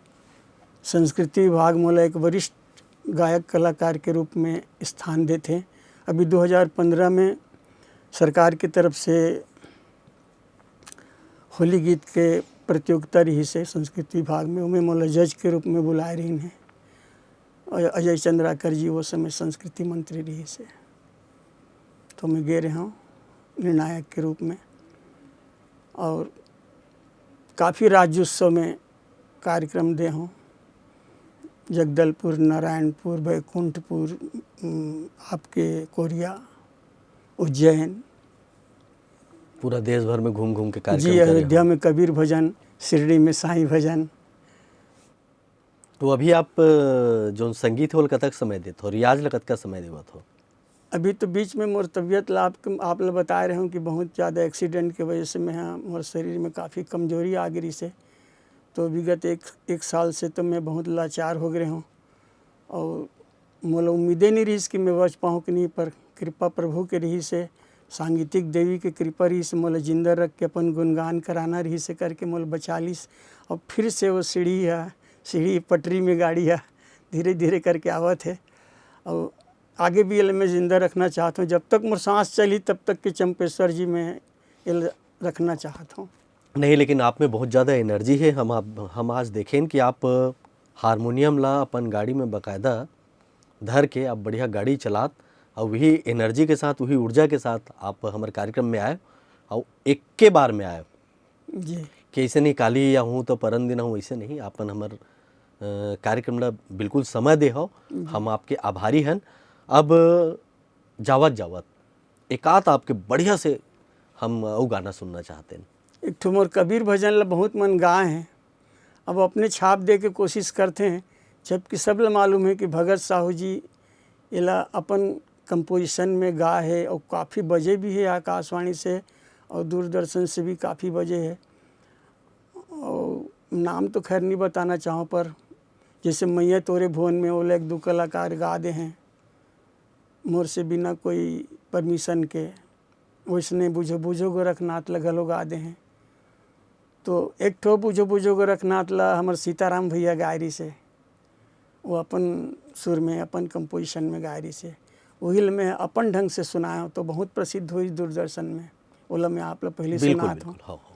संस्कृति विभाग मोला एक वरिष्ठ गायक कलाकार के रूप में स्थान देते हैं। अभी 2015 में सरकार की तरफ से होली गीत के प्रतियोगिता रही से संस्कृति विभाग में उमें मोला जज के रूप में बुलाए रही हैं। और अजय चंद्राकर जी वो समय संस्कृति मंत्री रही से, तो मैं गे रहा हूँ निर्णायक के रूप में। और काफ़ी राज्योत्सव में कार्यक्रम दे हूँ, जगदलपुर, नारायणपुर, बैकुंठपुर, आपके कोरिया, उज्जैन, पूरा देश भर में घूम घूम के जी कार्यक्रम करे अयोध्या हो। में कबीर भजन, शिरडी में साईं भजन। तो अभी आप जो संगीत हो कतक समय देते हो, रियाज ला कतका समय देवत हो? अभी तो बीच में मोर तबीयत ला आप लोग बता रहे हूँ कि बहुत ज़्यादा एक्सीडेंट की वजह से मैं मोर शरीर में काफ़ी कमजोरी आ गई से, तो विगत एक साल से तो मैं बहुत लाचार हो गए हूँ। और मोला उम्मीदें नहीं रही कि मैं बच पाऊँ कि नहीं, पर कृपा प्रभु के रही से, सांगीतिक देवी के कृपा रही से मोला जिंदा रख के अपन गुणगान कराना रही से करके मोला बचा लीस। और फिर से वो सीढ़ी पटरी में गाड़ी है धीरे धीरे करके आवत है। और आगे भी ये मैं ज़िंदा रखना चाहता हूँ, जब तक मोर सांस चली तब तक के चंपेश्वर जी में ये रखना चाहता हूँ। नहीं, लेकिन आप में बहुत ज़्यादा एनर्जी है। हम आज देखें कि आप हारमोनियम ला अपन गाड़ी में बाकायदा धर के आप बढ़िया गाड़ी चलात और वही एनर्जी के साथ, वही ऊर्जा के साथ आप हमारे कार्यक्रम में आए और एक के बार में आए जी कि ऐसे नहीं काली या हूँ तो परन दिन हूँ, ऐसे नहीं। आपन हमार कार्यक्रम ला बिल्कुल समय दे हो, हम आपके आभारी हैं। अब जावत एकात आपके बढ़िया से हम वो गाना सुनना चाहते हैं। एक ठो मोर कबीर भजन ला बहुत मन गाए हैं, अब अपने छाप दे के कोशिश करते हैं, जबकि सब ला मालूम है कि भगत साहू जी इला अपन कंपोजिशन में गा है और काफ़ी बजे भी है आकाशवाणी से और दूरदर्शन से भी काफ़ी बजे है। और नाम तो खैर नहीं बताना चाहूँ, पर जैसे मैया तोरे भुवन में वो एक दो कलाकार गा दे हैं मोर से बिना कोई परमिशन के, वैसने बुझो गोरखनाथ लगलो गा दे हैं। तो एक ठो बुझो गोरखनाथ ला हमार सीताराम भैया गायरी से, वो अपन सुर में अपन कंपोजिशन में गायरी से, वही मैं अपन ढंग से सुनाया हूँ, तो बहुत प्रसिद्ध हुई दूरदर्शन में। ओला मैं आप लोग पहले बिल्कुल सुनाता हूँ। बिल्कुल, हाँ हाँ।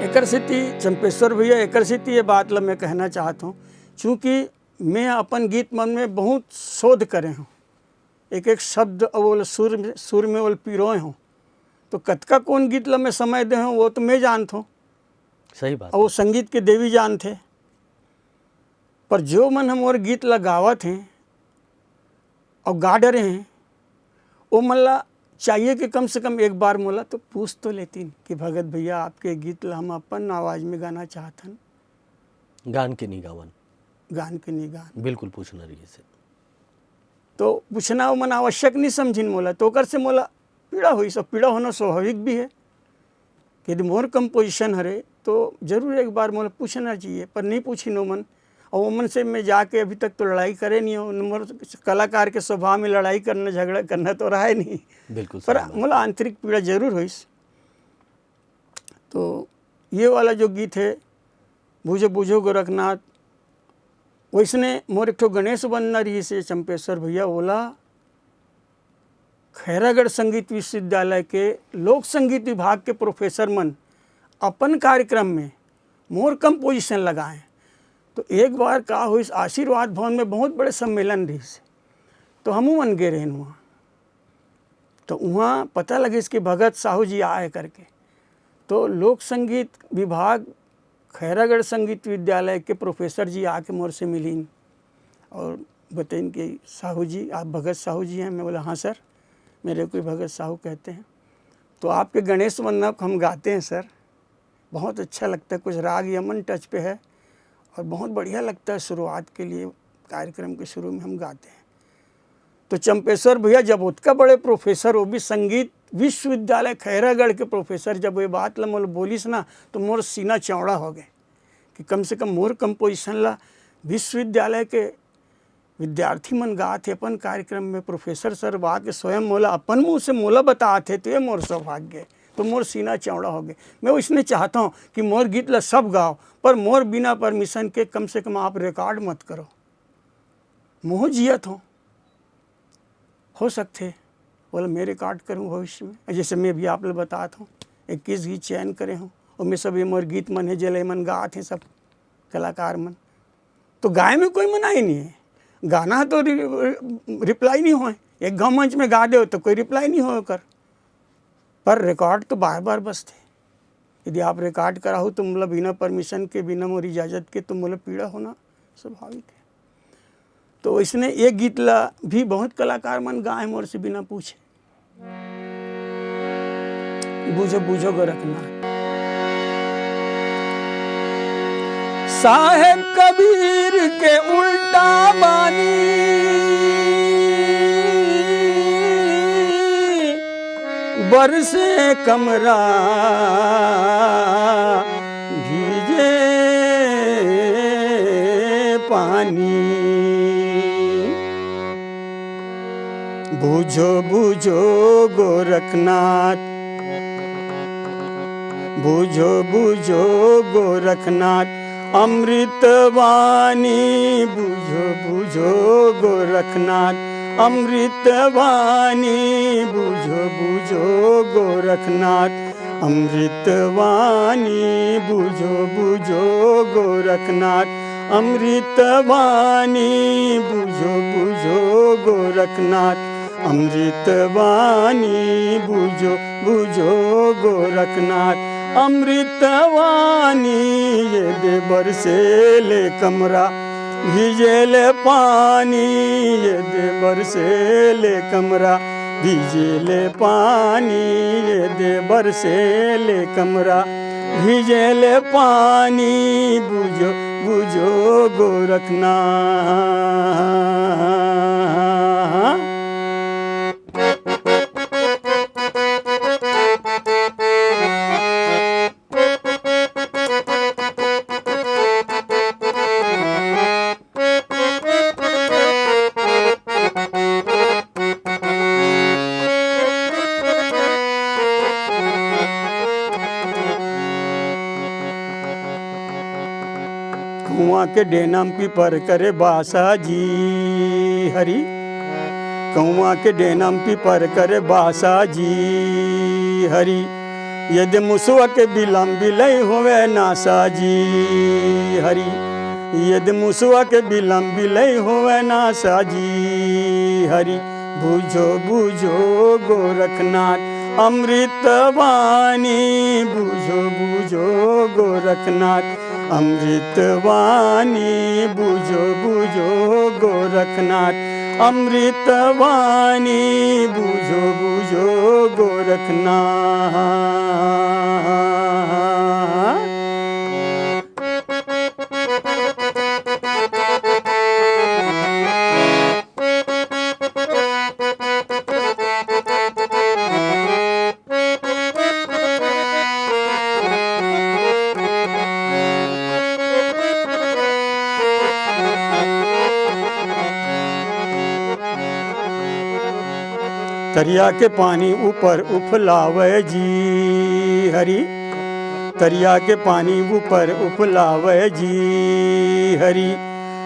एकर सिद्धि चंपेश्वर भैया, एकर सिद्धि ये बात ला मैं कहना चाहता हूँ, चूँकि मैं अपन गीत मन में बहुत शोध करे हूँ, एक एक शब्द और सुर में वो पिरोए हूँ, तो कतका कौन गीत ला मैं समय दे हूँ वो तो मैं जानता हूँ, सही बात और वो संगीत के देवी जानते। पर जो मन हम और गीत ला गावत हैं और गा डरे हैं, वो मन ला चाहिए कि कम से कम एक बार मोला तो पूछ तो लेती कि भगत भैया आपके गीत ला हम अपन आवाज़ में गाना चाहतन, गान के नहीं गावन, गान के नहीं गान। बिल्कुल पूछना रही से। तो पूछना वो मन आवश्यक नहीं समझिन मोला, तो ओकर से मोला पीड़ा हुई। सब पीड़ा होना स्वाभाविक भी है कि यदि मोर कंपोजिशन हरे तो जरूर एक बार मोला पूछना चाहिए, पर नहीं पूछी नो मन। और वो मन से मैं जाके अभी तक तो लड़ाई करे नहीं हो। मोर कलाकार के स्वभाव में लड़ाई करना झगड़ा करना तो रहा है नहीं, बिल्कुल पर सही बात। मोला आंतरिक पीड़ा जरूर हुई। तो ये वाला जो गीत है बूझो बूझो गोरखनाथ, वैसने मोर एक ठो गणेश वंदना रही से चंपेश्वर भैया ओला खैरागढ़ संगीत विश्वविद्यालय के लोक संगीत विभाग के प्रोफेसर मन अपन कार्यक्रम में मोर कंपोजिशन लगाए। तो एक बार का हुई, आशीर्वाद भवन में बहुत बड़े सम्मेलन रही से, तो हमू मन गए रहन वहाँ। तो वहाँ पता लगे इसके भगत साहू जी आए करके। तो लोक संगीत विभाग खैरागढ़ संगीत विद्यालय के प्रोफेसर जी आके मोर से मिलीन और बताइन कि साहू जी आप भगत साहू जी हैं। मैं बोला हाँ सर, मेरे को भगत साहू कहते हैं। तो आपके गणेश वंदना को हम गाते हैं सर, बहुत अच्छा लगता है, कुछ राग यमन टच पे है और बहुत बढ़िया लगता है। शुरुआत के लिए कार्यक्रम के शुरू में हम गाते हैं। तो चंपेश्वर भैया जब उतका बड़े प्रोफेसर, वो भी संगीत विश्वविद्यालय खैरागढ़ के प्रोफेसर, जब ये बात ला मोल बोलिस ना तो मोर सीना चौड़ा हो गए कि कम से कम मोर कंपोजिशन ला विश्वविद्यालय के विद्यार्थी मन गात थे अपन कार्यक्रम में। प्रोफेसर सर बा के स्वयं मोला अपन मुँह से मोला बताते, तो ये मोर सौभाग्य है। तो मोर सीना चौड़ा हो गए। मैं इसने चाहता हूँ कि मोर गीत ला सब गाओ, पर मोर बिना परमिशन के कम से कम आप रिकॉर्ड मत करो। मोह जियत हो सकते बोला मैं रिकॉर्ड करूँ भविष्य में। जैसे मैं भी आप लोग बताता हूँ 21 गीत चयन करे हूँ और मैं सब ये मोर गीत मन है जले मन गात हैं सब कलाकार मन। तो गाय में कोई मनाही नहीं है, गाना तो रिप्लाई नहीं हो। एक गाँव मंच में गा दो तो कोई रिप्लाई नहीं हो कर, पर रिकॉर्ड तो बार बार बसते। यदि आप रिकॉर्ड कराओ तो मतलब बिना परमिशन के, बिना मोर इजाज़त के, तो मतलब पीड़ा होना स्वाभाविक है। तो इसने एक गीत ला भी बहुत कलाकार मन गाए मोर से बिना पूछे, बूझो बूझो गोरखनाथ। साहेब कबीर के उल्टा बानी, बरसे कमरा भीजे पानी। बूझो बूझो गोरखनाथ, बूझो बूझो गोरखनाथ अमृतवाणी। बूझो बूझो गोरखनाथ अमृतवाणी। बूझो बूझो गोरखनाथ अमृतवाणी। बूझो बूझो गोरखनाथ अमृतवाणी। बूझो बूझो गोरखनाथ अमृतवाणी। बूझो बूझो गोरखनाथ अमृतवाणी। ये दे बरसे ले कमरा भीजेल पानी। ये दे बरसे ले कमरा भीजेल पानी। ये दे बरसे ले कमरा भीजेल पानी। बूझो बूझो गोरखनाथ। कुआं के डेनम पीपर करे बासा जी हरी। कुआं के डेनम पीपर करे बासा जी हरी। यदि मुसुआ के बिलम बिलई होवे नासा जी हरी। यदि मुसुआ के बिलम बिलई होवे नासा जी हरी। बूझो बूझो गोरखनाथ अमृतवाणी। बूझो बूझो गोरखनाथ अमृतवाणी। बूझो बूझो गोरखनाथ अमृतवाणी। बूझो बूझो गोरखनाथ। तरिया के पानी ऊपर उफलावे जी हरि, तरिया के पानी ऊपर उफलावे जी हरि,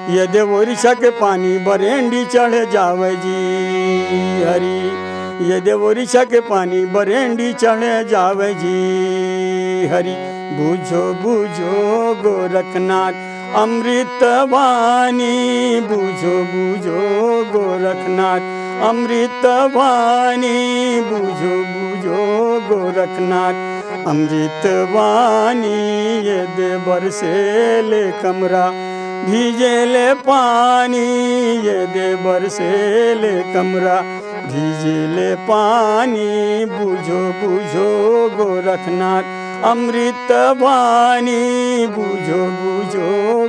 ये देवोरिशा के पानी बरेंडी चढ़ जावे जी हरि, ये देवोरिशा के पानी बरेंडी चढ़ जावे जी हरि। बूझो बूझो गोरखनाथ अमृत वाणी, बूझो बूझो गोरखनाथ अमृत वाणी, बूझो बूझो गोरखनाथ अमृत वाणी, ये दे बरसे ले कमरा भीजे ले पानी, ये दे बरसे ले कमरा भीजे ले पानी, बूझो बूझो गोरखनाथ अमृत वाणी, बूझो बूझो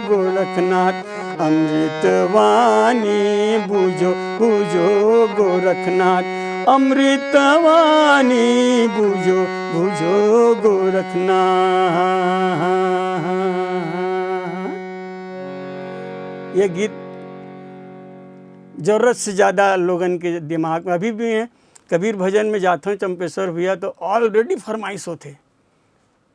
गोरखनाथ अमृत वाणी, बूझो बूझो गोरखनाथ अमृत वाणी, बूझो बूझो गोरखनाथ। ये गीत ज़रूरत से ज़्यादा लोगन के दिमाग में अभी भी हैं। कबीर भजन में जाते हैं चंपेश्वर भैया तो ऑलरेडी फरमाइश होते,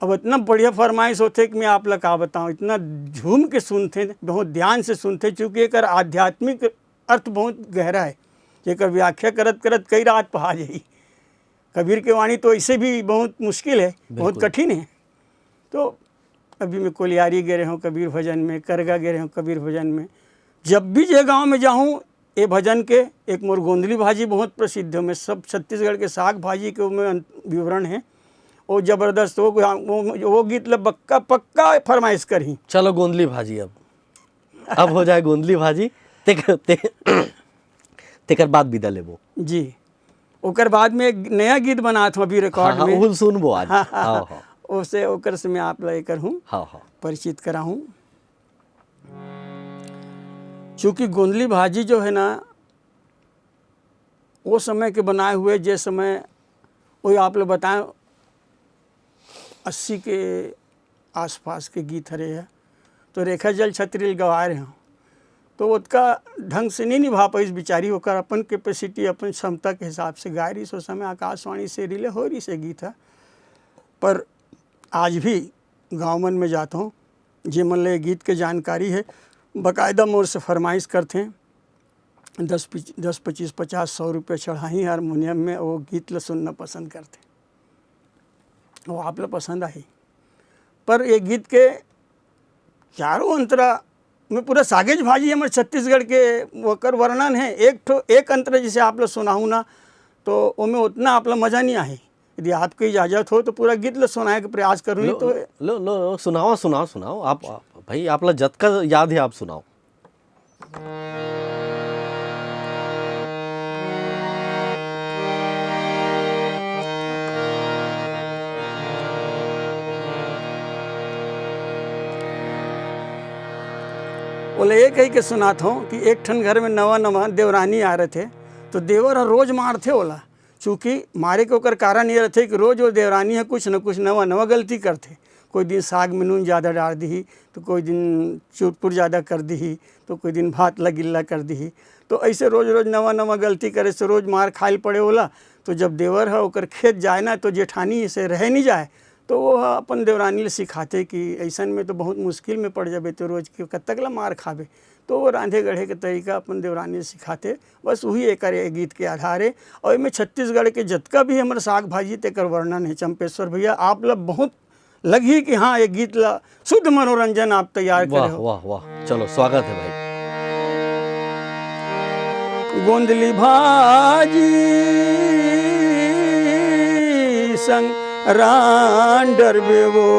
अब इतना बढ़िया फरमाइश होते कि मैं आप लोग का बताऊँ, इतना झूम के सुनते, बहुत ध्यान से सुनते, चूँकि एक आध्यात्मिक अर्थ बहुत गहरा है, एक व्याख्या करत करत कई रात पहा जाई। कबीर की वाणी तो ऐसे भी बहुत मुश्किल है, बहुत कठिन है। तो अभी मैं कोलियारी गए हूँ कबीर भजन में, करगा गए हूँ कबीर भजन में। जब भी जे गाँव में जाऊँ ये भजन के एक मोर गोंदली भाजी बहुत प्रसिद्ध है, मैं सब छत्तीसगढ़ के साग भाजी के में विवरण है, वो जबरदस्त वो गीत ला पक्का पक्का फरमाइश करही। चलो गोंदली भाजी अब हो जाए गोंदली भाजी तेकर बाद विदा लेबो जी। ओकर बाद में एक नया गीत बनात हूँ अभी रिकॉर्ड में, उहुल सुनबो आज। हाँ उसे ओकर से मैं आप लेकर हूँ परिचित करा हूँ। चूँकि गोंदली भाजी जो है ना वो समय के बनाए हुए, जिस समय वही आप लोग बताएं 80 के आसपास के गीत हरे है, तो रेखा जल छतरील गवा रहे हूँ, तो उसका ढंग से नहीं निभा पाई बेचारी, होकर अपन कैपेसिटी अपन क्षमता के हिसाब से गा रही। सो समय आकाशवाणी से रिले हो रही से गीत है। पर आज भी गाँव मन में जाता हूँ, जे मन ले गीत के जानकारी है बाकायदा मोर से फरमाइश करते हैं, 10 25 50 100 रुपये चढ़ाई हारमोनियम में, वो गीत ला सुनना पसंद करते, वो आप लोग पसंद आई। पर ये गीत के चारों अंतरा में पूरा सागेज भाजी हमारे छत्तीसगढ़ के वकर वर्णन है। एक अंतरा जिसे आप लोग सुनाऊँ ना तो उनमें उतना आप लोग मज़ा नहीं आए। यदि आपकी इजाज़त हो तो पूरा गीत ला सुनाए के प्रयास करूँगी। तो लो सुनाओ आप भाई, आप ला जत का याद है आप सुनाओ। बोले ये कही के सुनाता हूँ कि एक ठन घर में नवा देवरानी आ रहे थे, तो देवर रोज़ मारते ओला, चूँकि मारे के ओकर कारण ये रहते कि रोज़ वो देवरानी है कुछ न कुछ नवा गलती करते। कोई दिन साग में नून ज़्यादा डाल दी, तो कोई दिन चूरपुर ज़्यादा कर दी, तो कोई दिन भात ला गिल्ला कर दी। तो ऐसे रोज़ नवा गलती करे से रोज़ मार खाइल पड़े ओला। तो जब देवर है ओकर खेत जाए ना तो जेठानी से रह नहीं जाए, तो वो अपन देवरानी ले सिखाते कि ऐसन में तो बहुत मुश्किल में पड़ जाबे, तो रोज़ के कब तक ला मार खाबे। तो वो रांधे गढ़े के तरीका अपन देवरानी ले सिखाते। बस वही एक गीत के आधार है। और इनमें छत्तीसगढ़ के जतका भी हमारे साग भाजी तेकर वर्णन है। चंपेश्वर भैया आप लोग बहुत लगी कि हाँ ये गीत ला शुद्ध मनोरंजन आप तैयार करे हो। वाह वाह, चलो स्वागत है भाई। गोंदली भाजी संग रान डरबे वो,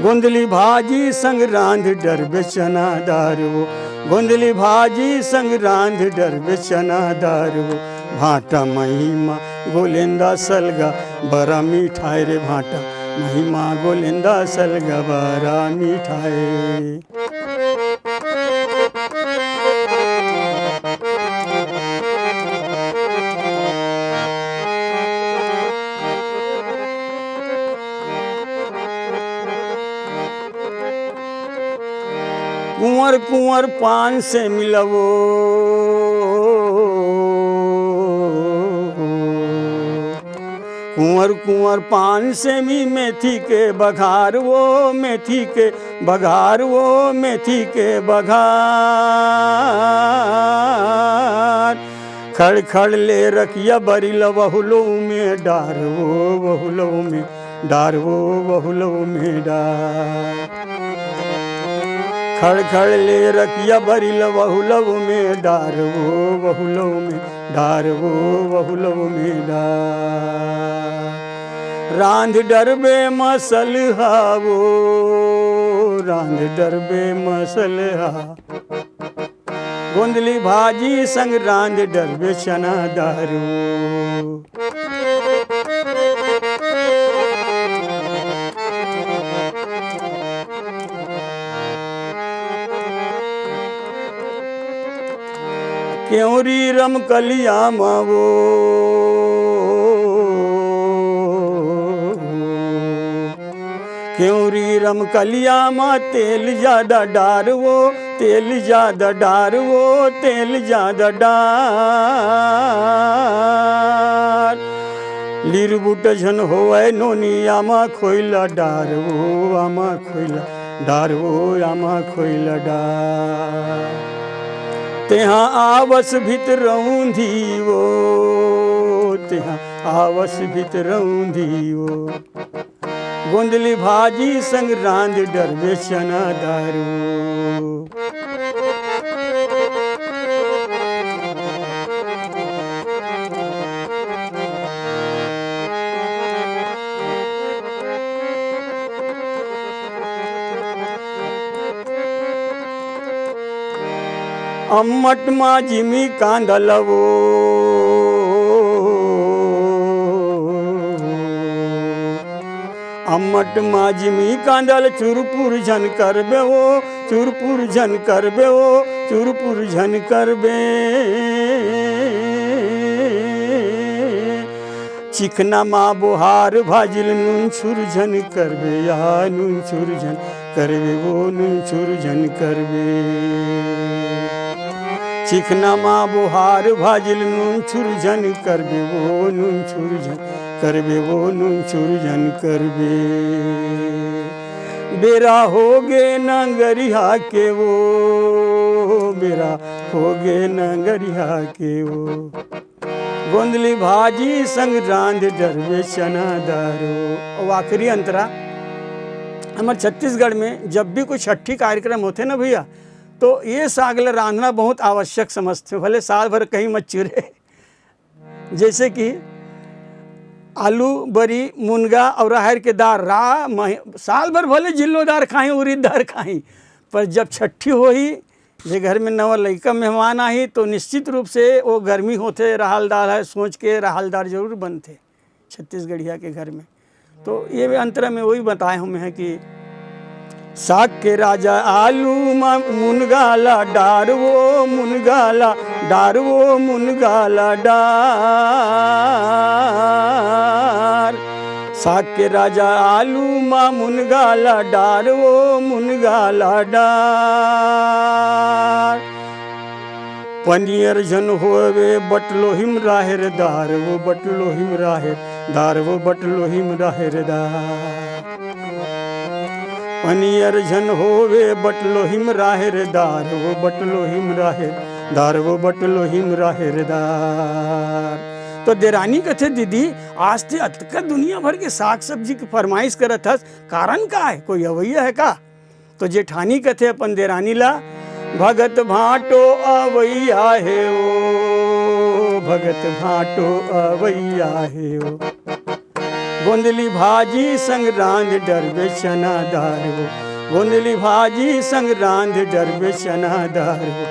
गोंदली भाजी संग रांध डरबे चना दार वो, गोंदली भाजी संग रांध डरबे चना दार वो। भाटा महिमा गोलेंदा सलगा बड़ा मिठाई रे, भाटा महिमा गोलेंदा सलगा बड़ा मिठाई। कुंवर कुंवर पान से मिलवो, कुंवर कुंवर पान से मी मेथी के बघार वो, मेथी के बघार वो, मेथी के बघार। खड़ खड़ ले रखिया बरिल बहुलो में डार वो, बहुलो में डार वो, बहुलो में डार। खड़ खड़ ले रखिया बरिल बहुलव में डार वो, बहुलव में डार वो, बहुलव में डार। रांध डरबे मसल हावो, रांध डरबे मसल हा। गोंदली भाजी संग रांध डरबे चना दारू। क्योंरी रम कलिया मावो, क्योंरी रम कलिया मा तेल ज्यादा डार वो, तेल ज्यादा डार वो, तेल ज्यादा डार। लीरबुट झन होए नोनी आमा खोइला डार वो, आमा खोइला डार वो, आमा खोइला डार। तेहाँ आवस भित रौंधी वो, तेहाँ आवस भित रौंधी वो। गोंदली भाजी संग रांध डरबे चना दारू। अम्मट मा जिमी कांदलवो, अम्मट मा जिमी कांदल चुरपुर झन करबे वो, चुरपुर झन करबे वो, चुरपुर झन करबे। चिकना मा बोहार भाजिल नून छुर झन करबे, या नून छुर झन करबे वो, नून छुर झन करबे। चिकना मा बोहार भाजिल नून छुर झन करबे वो, नून छुर झन करबे वो, नून छुर झन करबे। बेरा होगे नंगरिया के वो, बेरा होगे नंगरिया के वो। गोंदली भाजी संग रांध डरबे चना दारू। और आखिरी अंतरा, हमारे छत्तीसगढ़ में जब भी कोई छठी कार्यक्रम होते ना भैया, तो ये साग ला रांधना बहुत आवश्यक समझते, भले साल भर कहीं मत चिरे। जैसे कि आलू बरी मुनगा और राहर के दार साल भर भले जिल्लोदार खाई उड़ीदार खाई, पर जब छठी होई जे घर में नवा लड़का मेहमान आई तो निश्चित रूप से वो गर्मी होते राहल दाल है सोच के राहल दाल जरूर बनते छत्तीसगढ़िया के घर में। तो ये अंतरा में वही बताए हम हैं कि साग के राजा आलू मुनगाला डार वो, मुनगाला डार वो, मुनगाला डार। साग के राजा आलू मुनगाला डार वो, मुनगाला डार। पनियर झन होवे बटलो हिम राहेर दार वो, बटलो हिम राहेर दार वो, बटलो हिम राहेर दार। पनियर झन होवे बटलो हिम राहेर दार वो, बटलो हिम राहेर दार वो, बटलो हिम राहेर दार। तो देरानी कथे दीदी आज ते अतका दुनिया भर के साग सब्जी की फरमाइश करत हस, कारण का है, कोई अवैया है का? तो जेठानी कथे अपन देरानी ला, भगत भाटो अवैया है ओ, भगत भाटो अवैया है ओ। गोंदली भाजी संग रांध डरबे चना दार हो, गोंदली भाजी संग रांध डरबे चना दार हो।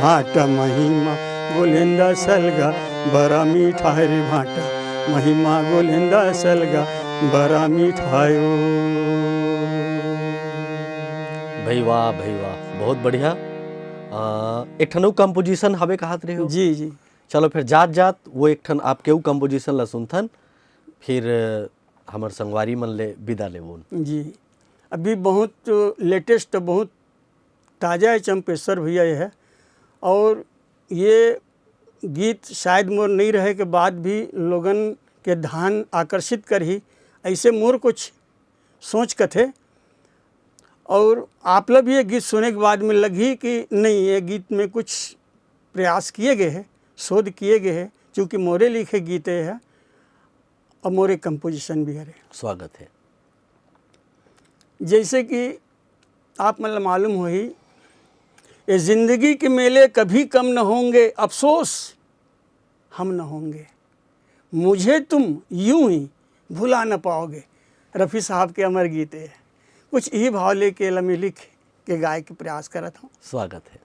भाटा महिमा गोलेंदा सलगा बड़ा मीठा है रे भाटा, महिमा गोलेंदा सलगा बड़ा मीठा है। भाई वाह भाई वाह, बहुत बढ़िया। एक ठन कंपोजिशन हवे कहत रहे हो? जी जी। चलो फिर जात जात वो एक ठन आपके कंपोजिशन ला सुनथन, फिर हमर संगवारी मन ले विदा लेवोन। जी, अभी बहुत लेटेस्ट बहुत ताज़ा है चंपेश्वर भैया ये है। और ये गीत शायद मोर नहीं रहे के बाद भी लोगन के ध्यान आकर्षित कर ही ऐसे मोर कुछ सोच के थे। और आप लोग भी ये गीत सुने के बाद में लगी कि नहीं, ये गीत में कुछ प्रयास किए गए हैं, शोध किए गए हैं, क्योंकि मोरे लिखे गीत है और मोरे कंपोजिशन भी है। स्वागत है। जैसे कि आप मतलब मालूम हो ही, ये ज़िंदगी के मेले कभी कम न होंगे, अफसोस हम न होंगे, मुझे तुम यूं ही भुला न पाओगे। रफ़ी साहब के अमर गीत है। कुछ यही भाव लेके लम्हे लिख के गाय के प्रयास करता हूँ। स्वागत है।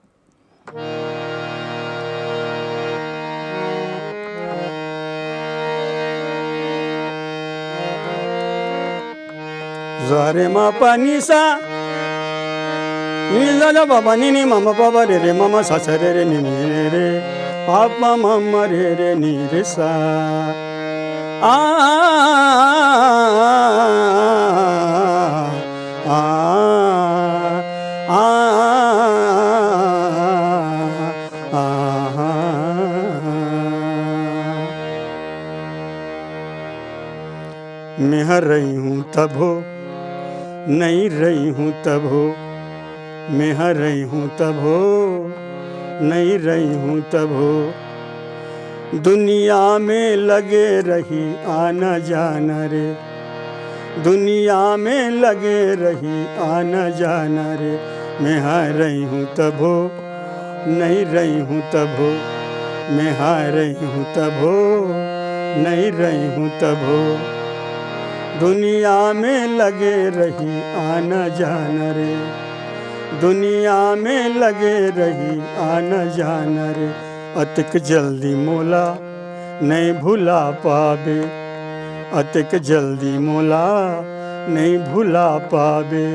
रे मा पानी सा नी ला बाबा नी नी मामा बाबा रे रे मामा सा सा रे रे नी नी रे रे पापा मामा रे रे नी रे सा आ आ आ मैं हर रही हूँ तब हो, नहीं रही हूँ तब हो, मैं हर रही हूँ तब हो, नहीं रही हूँ तब हो। दुनिया में लगे रही आना जाना रे, दुनिया में लगे रही आना जाना रे। मैं हार रही हूँ तब हो, नहीं रही हूँ तब हो, मैं हार रही हूँ तब हो, नहीं रही हूँ तब हो। दुनिया में लगे रही आना जाना रे, दुनिया में लगे रही आना जाना रे। अतिक जल्दी मोला नहीं भुला पावे, अतिक जल्दी मोला नहीं भुला पावे।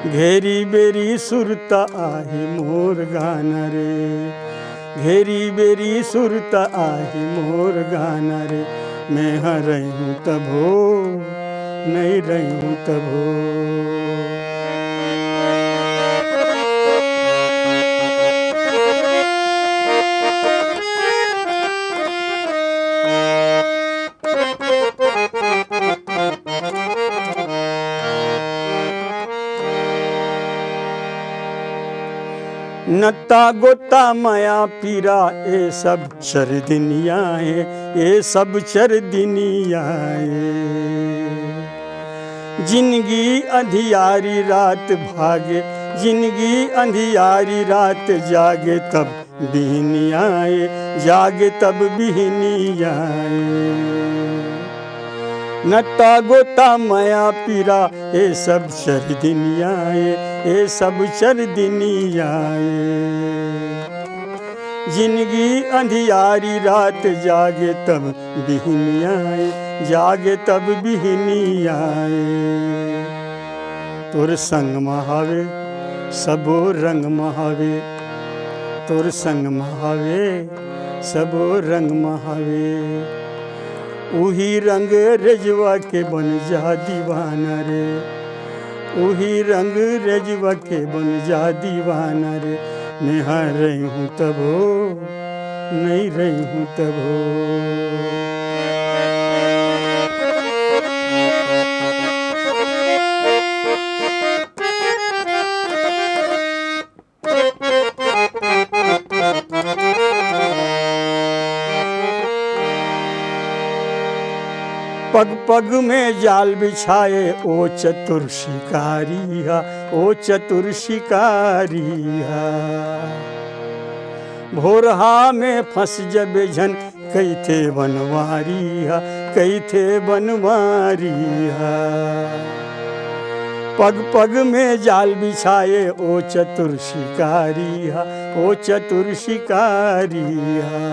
घेरी बेरी सुरता आही मोर गाना रे, घेरी बेरी सुरता आही मोर गाना रे। मैं हाँ रही हूँ तब हो, नहीं रही हूँ तब हो। नत्ता गोता माया पीरा ये सब चर दुनिया है, ये सब चर दुनिया है। जिंदगी अंधियारी रात भागे, जिंदगी अंधियारी रात जागे तब बिहनी आए, जागे तब बिहनी आए। नत्ता गोता माया पीरा ये सब चर दुनिया है, ये सब चर दुनिया है। जिंदगी अंधियारी रात जागे तब बिहनी आए, जागे तब बिहनी आए। तोर संग महावे सबो रंग महावे, तोर संग महावे सबो रंग महावे। उही रंग रजवा के बन जा दीवाना रे, उही रंग रजवा के बन जा दीवाना रे। मैं हार रही हूँ तब हो, नहीं रही हूँ तब हो। पग पग में जाल बिछाए ओ चतुर शिकारी हा, ओ चतुर शिकारी हा। भोरहा में फंस जबे झन कई थे बनवारी हा, कई थे बनवारी हा। पग पग में जाल बिछाए ओ चतुर शिकारी हा, ओ चतुर शिकारी हा।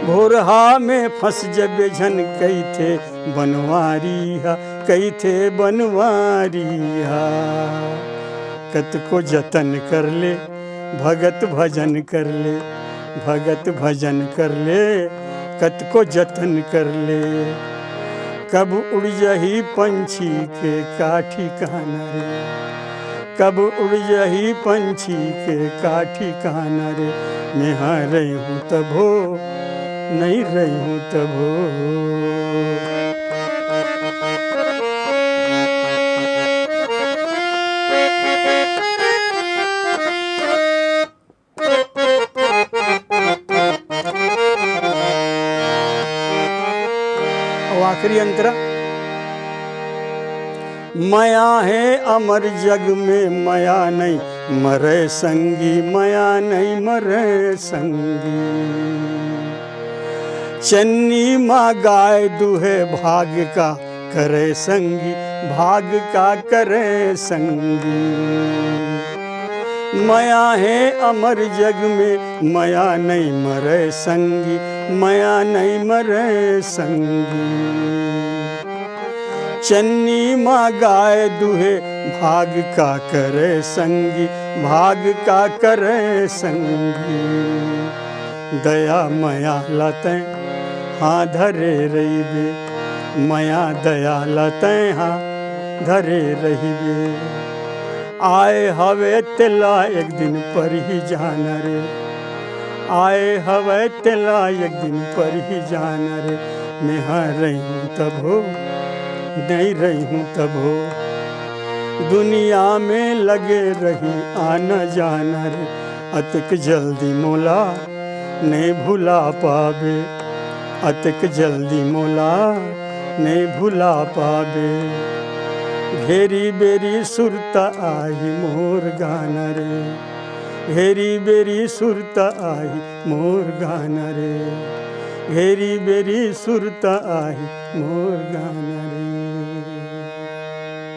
भोरहा में फंस जबे झन कई थे बनवारी हा, कई थे बनवारी हा। कत को जतन कर ले भगत भजन कर ले, भगत भजन कर ले, कत को जतन कर ले। कब उड़ जही पंछी के का ठिकाना रे, कब उड़ जही पंछी के का ठिकाना रे, मैं हाँ रही हूँ तब हो, नहीं रही हूँ तब हो। और आखिरी अंतरा, माया है अमर जग में माया नहीं मरे संगी, माया नहीं मरे संगी। चन्नी माँ गाय दुहे भाग्य का करे संगी, भाग्य का करे संगी। माया है अमर जग में माया नहीं मरे संगी, माया नहीं मरे संगी। चन्नी माँ गाय दुहे भाग का करे संगी, भाग का करे संगी। दया मया लते हाँ धरे रही बे, मया दया लते हाँ धरे रही बे। आए हवे तिला एक दिन पर ही जाना रे, आए हवे तिला एक दिन पर ही जाना रे, मैं हाँ रही हूँ तब हो, नहीं रही हूँ तब हो। दुनिया में लगे रही आना जाना रे, अतिक जल्दी मोला नहीं भुला पावे, अतिक जल्दी मोला नहीं भुला पावे। घेरी बेरी सुरता आई मोर गाना रे, घेरी बेरी सुरता आई मोर गाना रे, घेरी बेरी सुरता आई मोर गाना रे।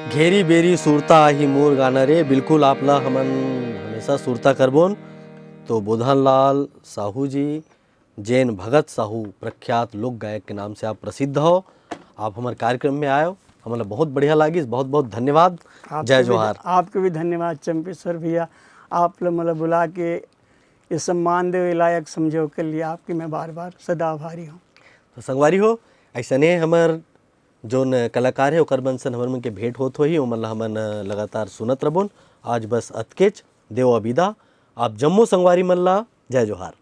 घेरी बेरी सुरता आही मोर गाना रे, बिल्कुल आपला हमन हमेशा सुरता करबोन। तो बुधनलाल साहू जी, जैन भगत साहू प्रख्यात लोक गायक के नाम से आप प्रसिद्ध हो। आप हमारे कार्यक्रम में आए हो, हमें बहुत बढ़िया लगी, बहुत बहुत धन्यवाद। जय जोहार। आपके भी धन्यवाद चंपेश्वर भैया, आप लोग मतलब बुला के ये सम्मान दे लायक समझो के लिए आपकी मैं बार बार सदा आभारी हूँ। तो संगवारी हो, ऐसा नहीं हमार जो कलाकार है ओकर मन से हमर मन के भेंट होत होही, मतलब हमन लगातार सुनत रबोन। आज बस अतकेच देव अबिदा, आप जम्मो संगवारी मन ला जय जोहार।